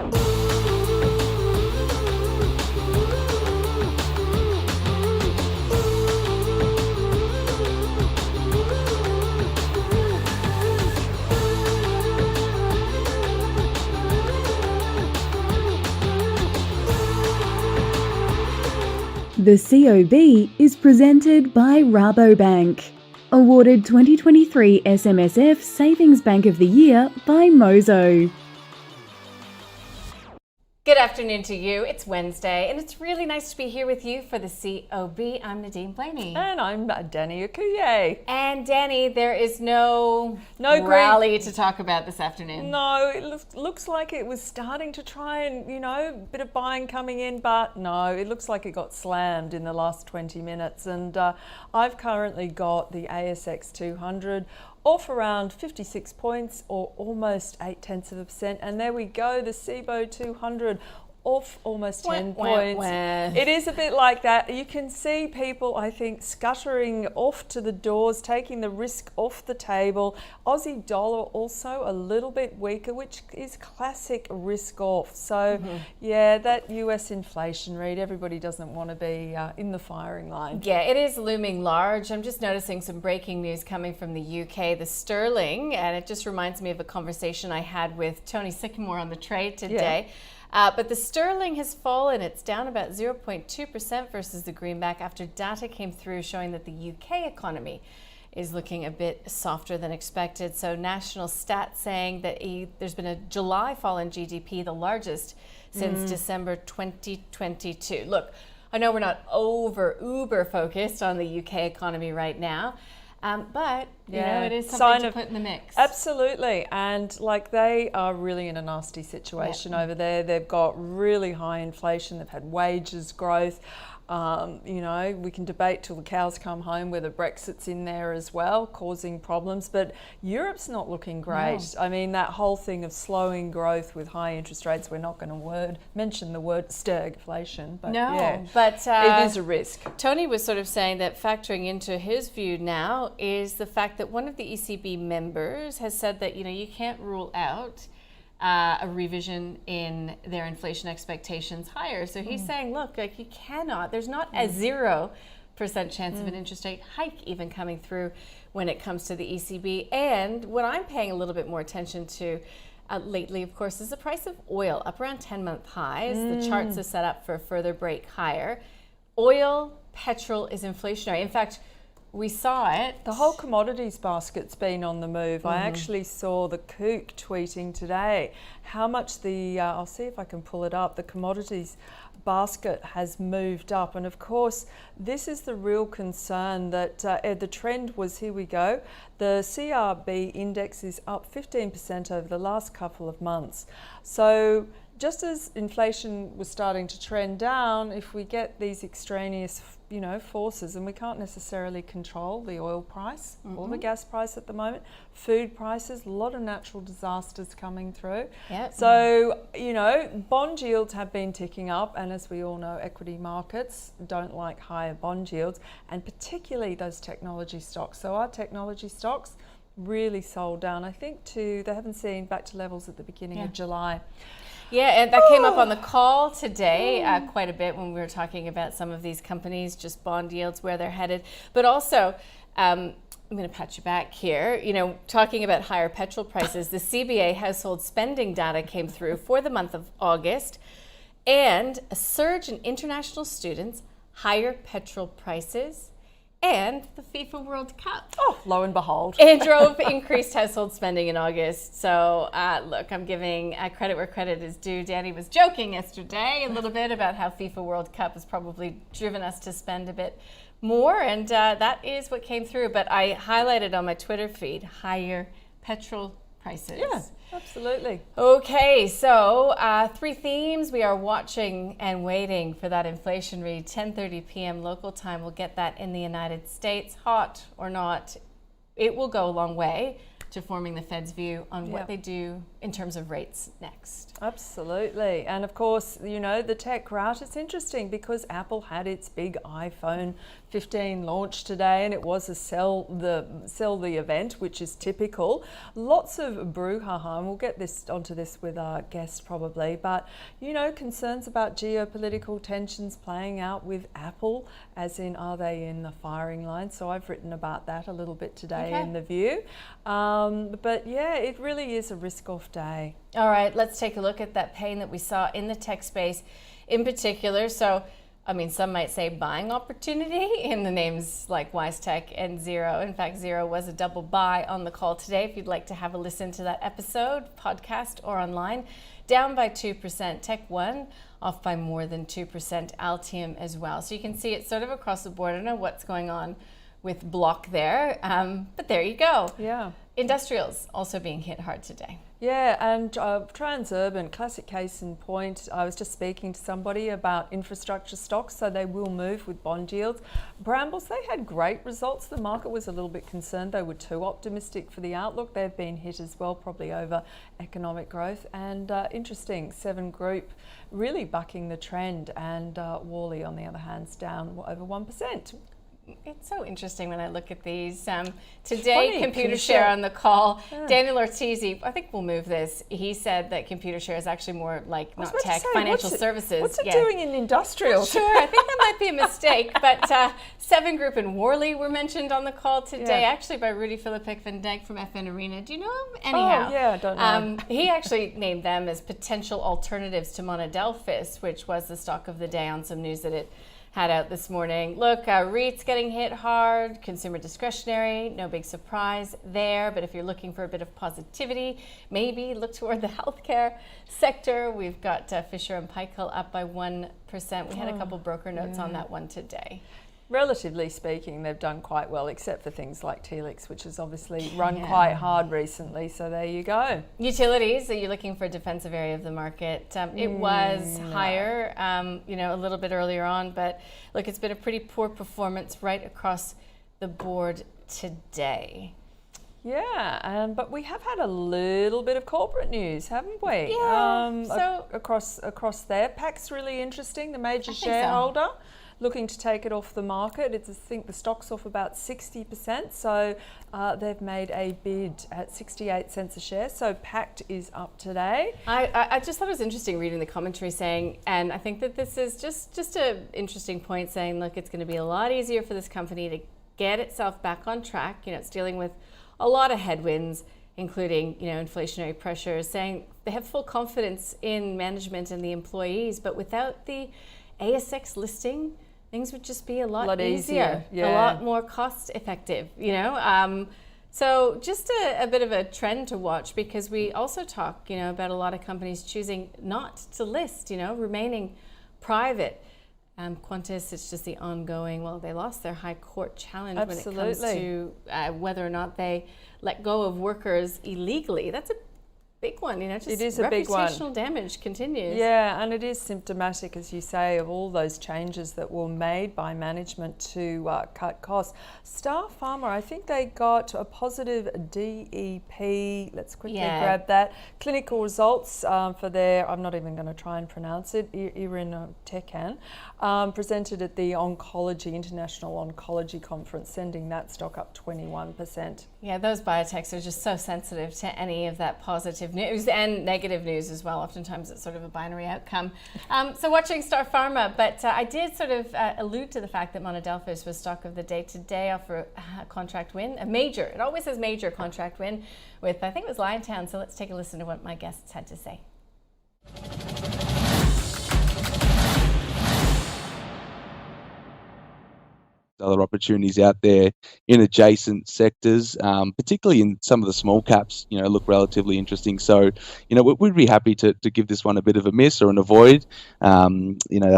The COB is presented by Rabobank. Awarded 2023 SMSF Savings Bank of the Year by Mozo. Good afternoon to you. It's Wednesday, and it's really nice to be here with you for the COB. I'm Nadine Blaney. And I'm Danny Akuye. And Danny, there is no rally to talk about this afternoon. No, it looks like it was starting to try and, a bit of buying coming in, but no, it looks like it got slammed in the last 20 minutes. And I've currently got the ASX 200 off around 56 points, or almost 0.8%. And there we go, the SIBO 200 off almost 10 points. It is a bit like that. You can see people, I think, scuttering off to the doors, taking the risk off the table. Aussie dollar also a little bit weaker, which is classic risk off. So yeah, that US inflation read, everybody doesn't want to be in the firing line. Yeah, it is looming large. I'm just noticing some breaking news coming from the UK, the sterling, and it just reminds me of a conversation I had with Tony Sycamore on the trade today. Yeah. But the sterling has fallen. It's down about 0.2% versus the greenback after data came through showing that the UK economy is looking a bit softer than expected. So national stats saying that there's been a July fall in GDP, the largest since December 2022. Look, I know we're not uber focused on the UK economy right now, but you know, it is something to put in the mix. Absolutely, and they are really in a nasty situation over there. They've got really high inflation. They've had wages growth. We can debate till the cows come home whether Brexit's in there as well, causing problems. But Europe's not looking great. No. I mean, that whole thing of slowing growth with high interest rates, we're not going to mention the word stagflation. But but it is a risk. Tony was sort of saying that factoring into his view now is the fact that one of the ECB members has said that, you can't rule out a revision in their inflation expectations higher. So he's saying, look, you cannot, there's not a 0% chance of an interest rate hike even coming through when it comes to the ECB. And what I'm paying a little bit more attention to lately, of course, is the price of oil up around 10-month highs. The charts are set up for a further break higher. Oil, petrol is inflationary. In fact, we saw it. The whole commodities basket's been on the move. I actually saw the Kook tweeting today how much I'll see if I can pull it up, the commodities basket has moved up. And of course, this is the real concern that the trend was, here we go, the CRB index is up 15% over the last couple of months. So just as inflation was starting to trend down, if we get these extraneous forces, and we can't necessarily control the oil price or the gas price at the moment, food prices, a lot of natural disasters coming through. Yep. So, bond yields have been ticking up, and as we all know, equity markets don't like higher bond yields, and particularly those technology stocks. So our technology stocks really sold down, I think they haven't seen back to levels at the beginning of July. Yeah, and that came up on the call today quite a bit when we were talking about some of these companies, just bond yields, where they're headed. But also, I'm going to pat you back here, talking about higher petrol prices, the CBA household spending data came through for the month of August, and a surge in international students, higher petrol prices, and the FIFA World Cup. Oh, lo and behold. It drove increased household spending in August. So look, I'm giving credit where credit is due. Danny was joking yesterday a little bit about how FIFA World Cup has probably driven us to spend a bit more. And that is what came through. But I highlighted on my Twitter feed higher petrol prices. Yeah, absolutely. Okay, so 3 themes. We are watching and waiting for that inflation read, 10:30 p.m. local time. We'll get that in the United States. Hot or not, it will go a long way to forming the Fed's view on what they do in terms of rates next. Absolutely. And of course, you know, the tech route is interesting because Apple had its big iPhone 15 launch today, and it was a sell the event, which is typical. Lots of brouhaha, and we'll get onto this with our guest probably, but you know, concerns about geopolitical tensions playing out with Apple, as in, are they in the firing line? So I've written about that a little bit today in The View. But yeah, it really is a risk-off day. All right, let's take a look at that pain that we saw in the tech space in particular. So, I mean, some might say buying opportunity in the names like Wisetech and Xero. In fact, Xero was a double buy on the call today. If you'd like to have a listen to that episode, podcast or online, down by 2%. Tech One off by more than 2%. Altium as well. So you can see it sort of across the board. I don't know what's going on with Block there, but there you go. Yeah. Industrials also being hit hard today. Yeah, and Transurban, classic case in point. I was just speaking to somebody about infrastructure stocks, so they will move with bond yields. Brambles, they had great results. The market was a little bit concerned. They were too optimistic for the outlook. They've been hit as well, probably over economic growth. And interesting, Seven Group really bucking the trend, and Worley, on the other hand, is down over 1%. It's so interesting when I look at these. Today, Computershare on the call, Daniel Ortiz, I think we'll move this. He said that Computershare is actually more like not tech, financial services. What's it doing in industrial? Sure, I think that might be a mistake. But Seven Group and Worley were mentioned on the call today, actually by Rudy Philippic van Dijk from FN Arena. Do you know him? Anyhow, Oh, yeah, I don't know. He actually named them as potential alternatives to Monadelphous, which was the stock of the day on some news that it had out this morning. Look, REITs getting hit hard, consumer discretionary, no big surprise there. But if you're looking for a bit of positivity, maybe look toward the healthcare sector. We've got Fisher and Paykel up by 1%. We had a couple broker notes on that one today. Relatively speaking, they've done quite well, except for things like Telix, which has obviously run quite hard recently. So there you go. Utilities, are you looking for a defensive area of the market? It was higher, a little bit earlier on, but look, it's been a pretty poor performance right across the board today. Yeah, but we have had a little bit of corporate news, haven't we? Yeah. So across there, PAC's really interesting. The major shareholder. Looking to take it off the market. I think the stock's off about 60%, so they've made a bid at 68 cents a share, so PACT is up today. I just thought it was interesting reading the commentary saying, and I think that this is just an interesting point, saying, look, it's going to be a lot easier for this company to get itself back on track. You know, it's dealing with a lot of headwinds, including, inflationary pressures, saying they have full confidence in management and the employees, but without the ASX listing, things would just be a lot easier, a lot more cost effective, So just a bit of a trend to watch, because we also talk, about a lot of companies choosing not to list, remaining private. Qantas, it's just the ongoing, they lost their high court challenge when it comes to whether or not they let go of workers illegally. That's a big one, just it is a big one. Reputational damage continues. Yeah, and it is symptomatic, as you say, of all those changes that were made by management to cut costs. Star Pharma, I think they got a positive DEP. Let's quickly grab that. Clinical results for their, I'm not even going to try and pronounce it, irinotecan, presented at the International Oncology Conference, sending that stock up 21%. Yeah, those biotechs are just so sensitive to any of that positive news and negative news as well. Oftentimes it's sort of a binary outcome. So watching Star Pharma, but I did sort of allude to the fact that Monadelphous was stock of the day today after a contract win, it always says major contract win with, I think it was Liontown. So let's take a listen to what my guests had to say. Other opportunities out there in adjacent sectors, particularly in some of the small caps, look relatively interesting. So, we'd be happy to give this one a bit of a miss or an avoid. I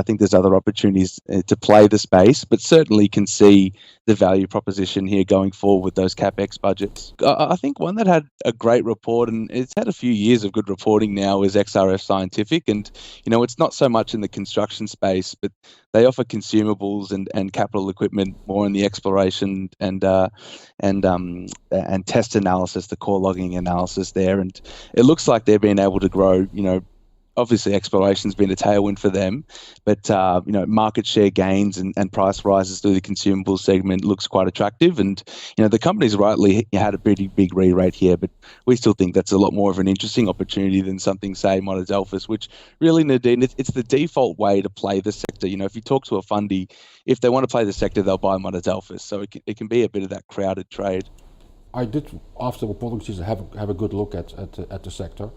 think there's other opportunities to play the space, but certainly can see the value proposition here going forward with those CapEx budgets. I think one that had a great report, and it's had a few years of good reporting now, is XRF Scientific. And, it's not so much in the construction space, but they offer consumables and capital equipment more in the exploration and test analysis, the core logging analysis there. And it looks like they're being able to grow, obviously exploration's been a tailwind for them, but market share gains and price rises through the consumable segment looks quite attractive. And the company's rightly had a pretty big re-rate here, but we still think that's a lot more of an interesting opportunity than something, say, Monadelphous, which really, Nadine, it's the default way to play the sector. If you talk to a fundy, if they want to play the sector, they'll buy Monadelphous. So it can be a bit of that crowded trade. I did, after the reporting season, have a good look at the sector.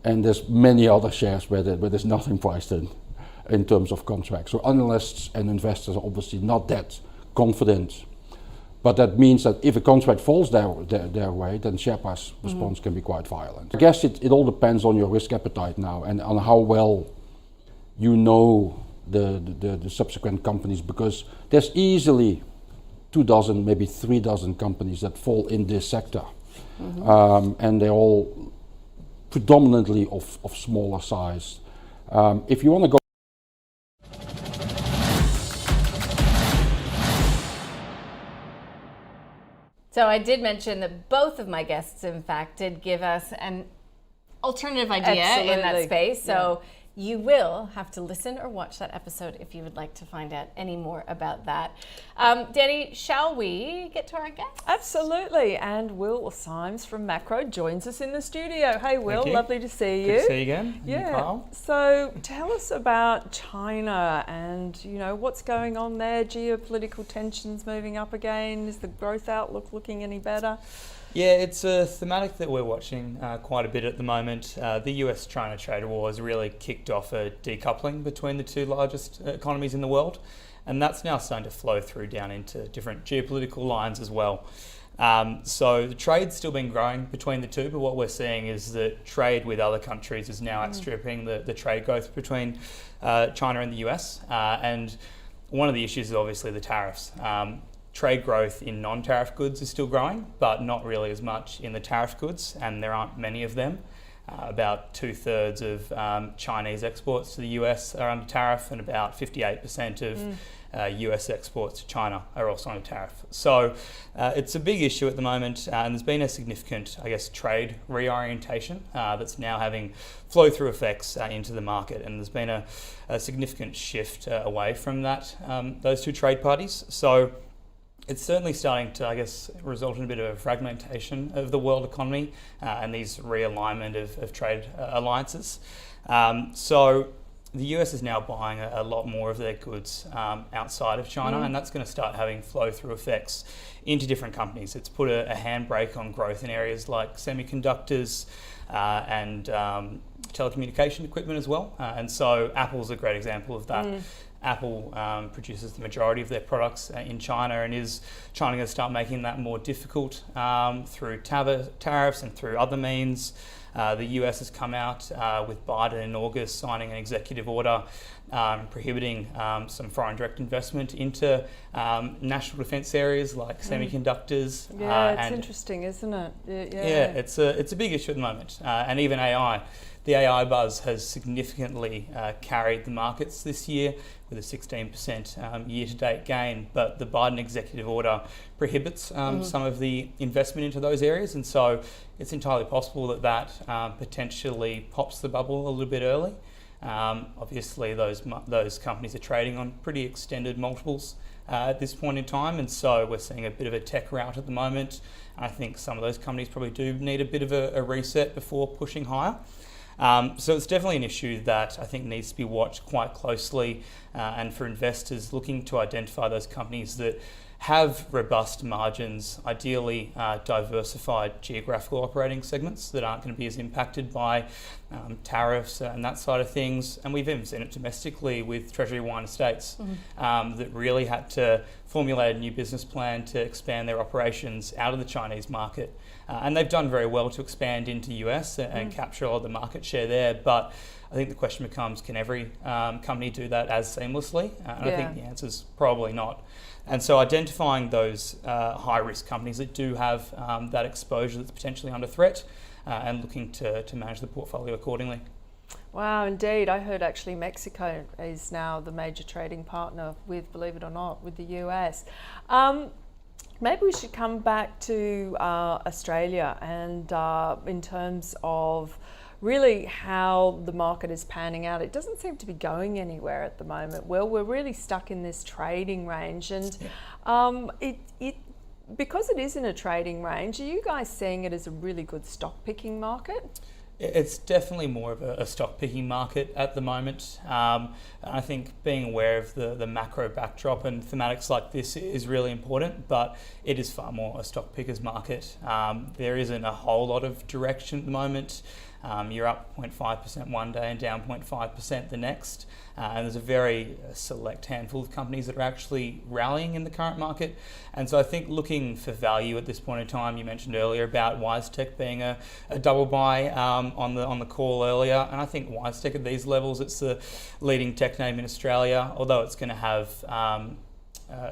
And there's many other shares where there's nothing priced in terms of contracts. So analysts and investors are obviously not that confident. But that means that if a contract falls their way, then share price response can be quite violent. I guess it all depends on your risk appetite now and on how well you know the subsequent companies, because there's easily 24, maybe 36 companies that fall in this sector. And they're all predominantly of smaller size. If you want to go So I did mention that both of my guests, in fact, did give us an alternative idea in that space. So you will have to listen or watch that episode if you would like to find out any more about that. Danny, shall we get to our guest? Absolutely. And Will Symes from Macro joins us in the studio. Hey, Will, lovely to see you. Good to see you again. Yeah. So tell us about China and, what's going on there. Geopolitical tensions moving up again. Is the growth outlook looking any better? Yeah, it's a thematic that we're watching quite a bit at the moment. The US-China trade war has really kicked off a decoupling between the two largest economies in the world, and that's now starting to flow through down into different geopolitical lines as well. So the trade's still been growing between the two, but what we're seeing is that trade with other countries is now outstripping the trade growth between China and the US. And one of the issues is obviously the tariffs. Trade growth in non-tariff goods is still growing, but not really as much in the tariff goods, and there aren't many of them. About 2/3 of Chinese exports to the US are under tariff, and about 58% of US exports to China are also under tariff. So it's a big issue at the moment, and there's been a significant, trade reorientation that's now having flow-through effects into the market, and there's been a significant shift away from that, those two trade parties. So it's certainly starting to, result in a bit of a fragmentation of the world economy and these realignment of trade alliances. So the US is now buying a lot more of their goods outside of China, and that's going to start having flow-through effects into different companies. It's put a handbrake on growth in areas like semiconductors and telecommunication equipment as well. And so Apple's a great example of that. Apple produces the majority of their products in China, and is China going to start making that more difficult through tariffs and through other means? The US has come out with Biden in August signing an executive order prohibiting some foreign direct investment into national defence areas like semiconductors. Yeah, it's interesting, isn't it? Yeah, it's a big issue at the moment, and even AI. The AI buzz has significantly carried the markets this year with a 16% year-to-date gain, but the Biden executive order prohibits some of the investment into those areas, and so it's entirely possible that potentially pops the bubble a little bit early. Obviously, those companies are trading on pretty extended multiples at this point in time, and so we're seeing a bit of a tech rout at the moment. I think some of those companies probably do need a bit of a reset before pushing higher. So it's definitely an issue that I think needs to be watched quite closely, and for investors looking to identify those companies that have robust margins, ideally diversified geographical operating segments that aren't going to be as impacted by tariffs and that side of things. And we've even seen it domestically with Treasury Wine Estates that really had to formulate a new business plan to expand their operations out of the Chinese market. And they've done very well to expand into the US and capture all the market share there. But I think the question becomes, can every company do that as seamlessly? And I think the answer is probably not. And so identifying those high-risk companies that do have that exposure that's potentially under threat and looking to manage the portfolio accordingly. Wow, indeed. I heard actually Mexico is now the major trading partner with, believe it or not, with the US. Maybe we should come back to Australia and in terms of really how the market is panning out. It doesn't seem to be going anywhere at the moment. Well, we're really stuck in this trading range, and because it is in a trading range, are you guys seeing it as a really good stock picking market? It's definitely more of a stock picking market at the moment. I think being aware of the macro backdrop and thematics like this is really important, but it is far more a stock pickers market. There isn't a whole lot of direction at the moment. You're up 0.5% one day and down 0.5% the next. And there's a very select handful of companies that are actually rallying in the current market. And so I think looking for value at this point in time, you mentioned earlier about Wisetech being a double buy on the call earlier. And I think Wisetech at these levels, it's the leading tech name in Australia, although it's going to have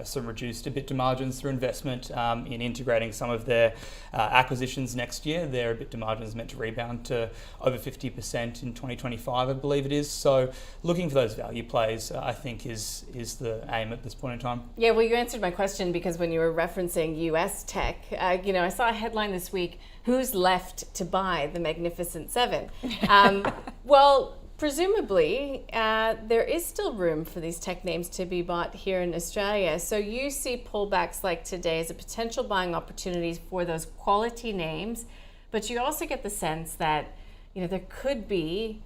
some reduced EBITDA margins through investment in integrating some of their acquisitions next year. Their EBITDA margin is meant to rebound to over 50% in 2025, I believe it is. So looking for those value plays, I think, is the aim at this point in time. Yeah, well, you answered my question, because when you were referencing US tech, I saw a headline this week, who's left to buy the Magnificent Seven? Well, presumably, there is still room for these tech names to be bought here in Australia. So you see pullbacks like today as a potential buying opportunities for those quality names, but you also get the sense that, there could be,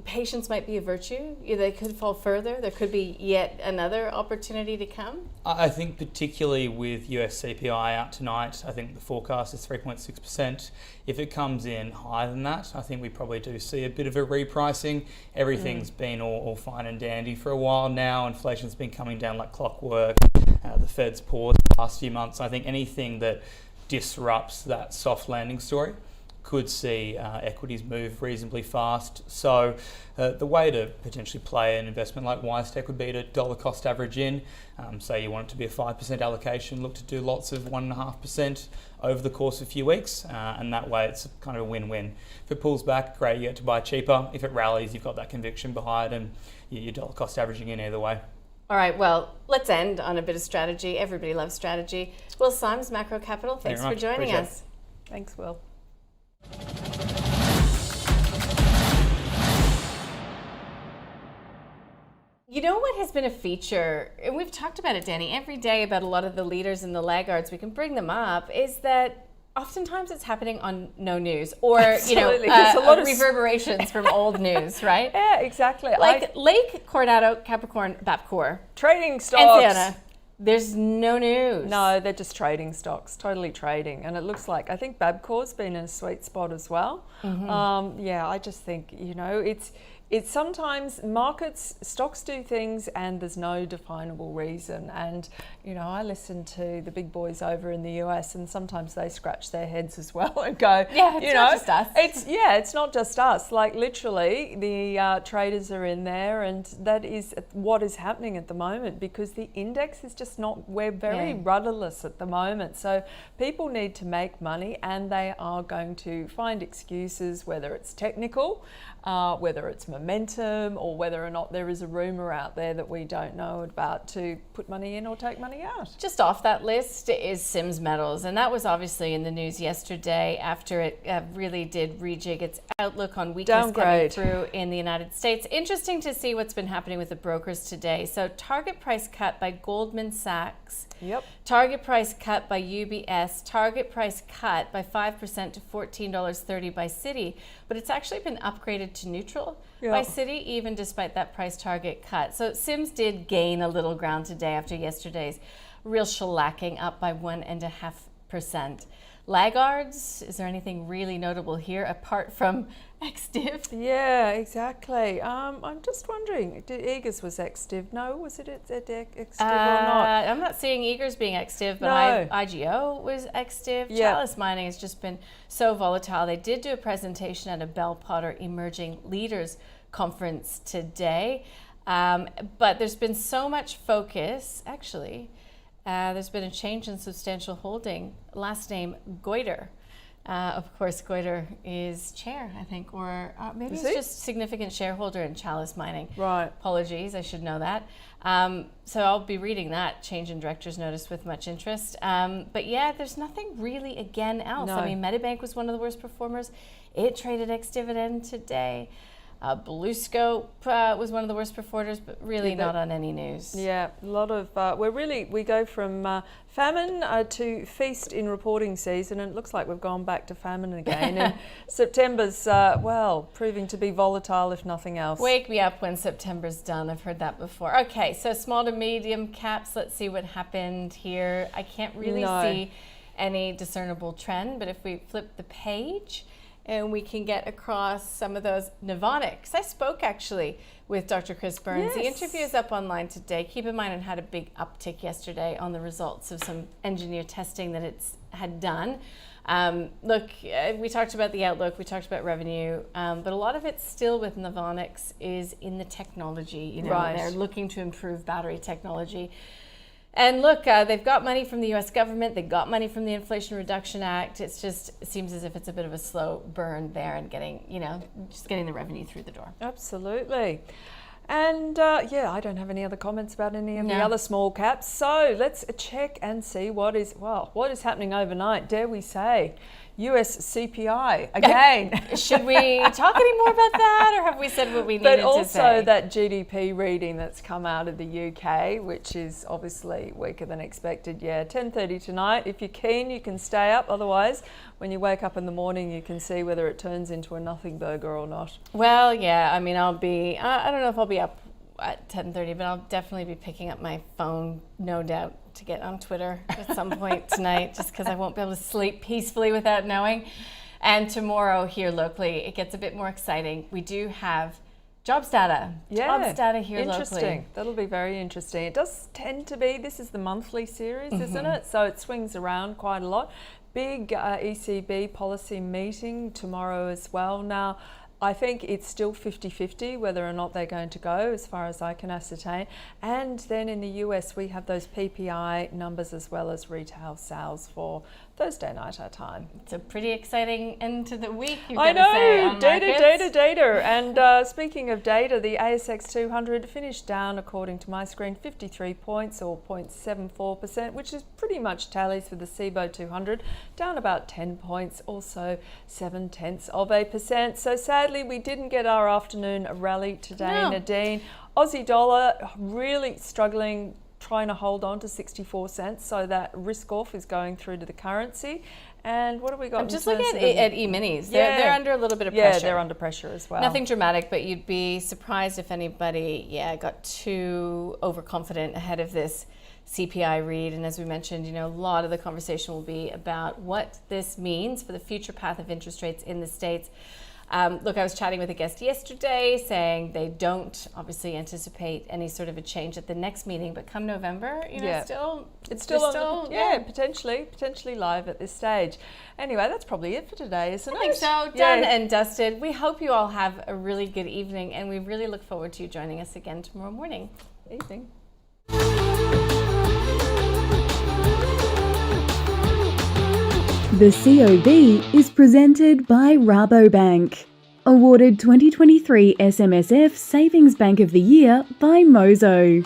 patience might be a virtue. They could fall further. There could be yet another opportunity to come. I think particularly with US CPI out tonight, I think the forecast is 3.6%. If it comes in higher than that, I think we probably do see a bit of a repricing. Everything's been all fine and dandy for a while now. Inflation's been coming down like clockwork. The Fed's paused the last few months. I think anything that disrupts that soft landing story could see equities move reasonably fast. So the way to potentially play an investment like Wisetech would be to dollar cost average in. Say you want it to be a 5% allocation, look to do lots of 1.5% over the course of a few weeks, and that way it's kind of a win-win. If it pulls back, great, you get to buy cheaper. If it rallies, you've got that conviction behind, and you're dollar cost averaging in either way. All right, well, let's end on a bit of strategy. Everybody loves strategy. Will Symes, Macro Capital, thanks for joining us. Thanks, Will. You know what has been a feature, and we've talked about it, Danny, every day about a lot of the leaders and the laggards, we can bring them up, is that oftentimes it's happening on no news, or a lot of reverberations from old news, right? Yeah, exactly. Like Lake, Coronado, Capricorn, Bapcor. Trading stocks. And Sienna. There's no news. No, they're just trading stocks, totally trading. And it looks like, I think Babcor's been in a sweet spot as well. Mm-hmm. I just think, it's sometimes stocks do things and there's no definable reason. And, I listen to the big boys over in the US, and sometimes they scratch their heads as well and go, it's not just us. It's not just us. Like literally the traders are in there, and that is what is happening at the moment, because the index is just we're very rudderless at the moment. So people need to make money, and they are going to find excuses, whether it's technical, whether it's momentum, or whether or not there is a rumour out there that we don't know about, to put money in or take money out. Just off that list is Sims Metals, and that was obviously in the news yesterday after it really did rejig its outlook on weakness coming through in the United States. Interesting to see what's been happening with the brokers today. So target price cut by Goldman Sachs. Yep. Target price cut by UBS. Target price cut by 5% to $14.30 by Citi. But it's actually been upgraded to neutral by Citi, even despite that price target cut. So Sims did gain a little ground today after yesterday's real shellacking, up by 1.5%. Laggards, is there anything really notable here apart from ex-div? Yeah, exactly. I'm just wondering, Eagers was ex-div? No, was it ex-div or not? I'm not seeing Eagers being ex-div, but No. IGO was ex-div. Yeah. Chalice Mining has just been so volatile. They did do a presentation at a Bell Potter Emerging Leaders Conference today, but there's been so much focus, actually. There's been a change in substantial holding. Last name, Goiter. Of course, Goiter is chair, I think, or maybe Is he's he? just significant shareholder in Chalice Mining. Right. Apologies, I should know that. So I'll be reading that change in director's notice with much interest. But yeah, there's nothing really again else. No. I mean, Medibank was one of the worst performers. It traded ex-dividend today. BlueScope was one of the worst performers, but really not on any news. Yeah, a lot of, we go from famine to feast in reporting season, and it looks like we've gone back to famine again. And September's, proving to be volatile if nothing else. Wake me up when September's done. I've heard that before. Okay, so small to medium caps, let's see what happened here. I can't really see any discernible trend, but if we flip the page, and we can get across some of those Novonix. I spoke actually with Dr. Chris Burns. The interview is up online today. Keep in mind it had a big uptick yesterday on the results of some engineer testing that it's had done. Look, we talked about the outlook, we talked about revenue, but a lot of it still with Novonix is in the technology. You know, they're looking to improve battery technology. And look, they've got money from the U.S. government. They got money from the Inflation Reduction Act. It seems as if it's a bit of a slow burn there and getting the revenue through the door. Absolutely. And I don't have any other comments about any of the other small caps. So let's check and see what is happening overnight, dare we say. US CPI again. Should we talk any more about that, or have we said what we needed to say? But also that GDP reading that's come out of the UK, which is obviously weaker than expected. Yeah, 10:30 tonight. If you're keen, you can stay up. Otherwise, when you wake up in the morning, you can see whether it turns into a nothing burger or not. Well, yeah. I mean, I don't know if I'll be up at 10:30, but I'll definitely be picking up my phone, no doubt, to get on Twitter at some point tonight, just because I won't be able to sleep peacefully without knowing. And tomorrow here locally, it gets a bit more exciting. We do have jobs data. Jobs data here interesting. locally. That'll be very interesting. It does tend to be, this is the monthly series, isn't it? So it swings around quite a lot. Big ECB policy meeting tomorrow as well. Now, I think it's still 50-50 whether or not they're going to go, as far as I can ascertain. And then in the US, we have those PPI numbers as well as retail sales for Thursday night our time. It's a pretty exciting end to the week, you've I got to say, know, on data. And speaking of data, the ASX 200 finished down, according to my screen, 53 points or 0.74%, which is pretty much tallies with the SIBO 200, down about 10 points, also 0.7%. So sadly, we didn't get our afternoon rally today, Nadine. Aussie dollar really struggling, trying to hold on to 64 cents, so that risk off is going through to the currency. And what have we got? I'm just looking at E-minis. They're under a little bit of pressure. Yeah, they're under pressure as well. Nothing dramatic, but you'd be surprised if anybody got too overconfident ahead of this CPI read. And as we mentioned, a lot of the conversation will be about what this means for the future path of interest rates in the States. Look, I was chatting with a guest yesterday saying they don't obviously anticipate any sort of a change at the next meeting, but come November, it's still potentially live at this stage. Anyway, that's probably it for today, isn't it? I think so. Done and dusted. We hope you all have a really good evening, and we really look forward to you joining us again tomorrow morning. Evening. The COB is presented by Rabobank. Awarded 2023 SMSF Savings Bank of the Year by Mozo.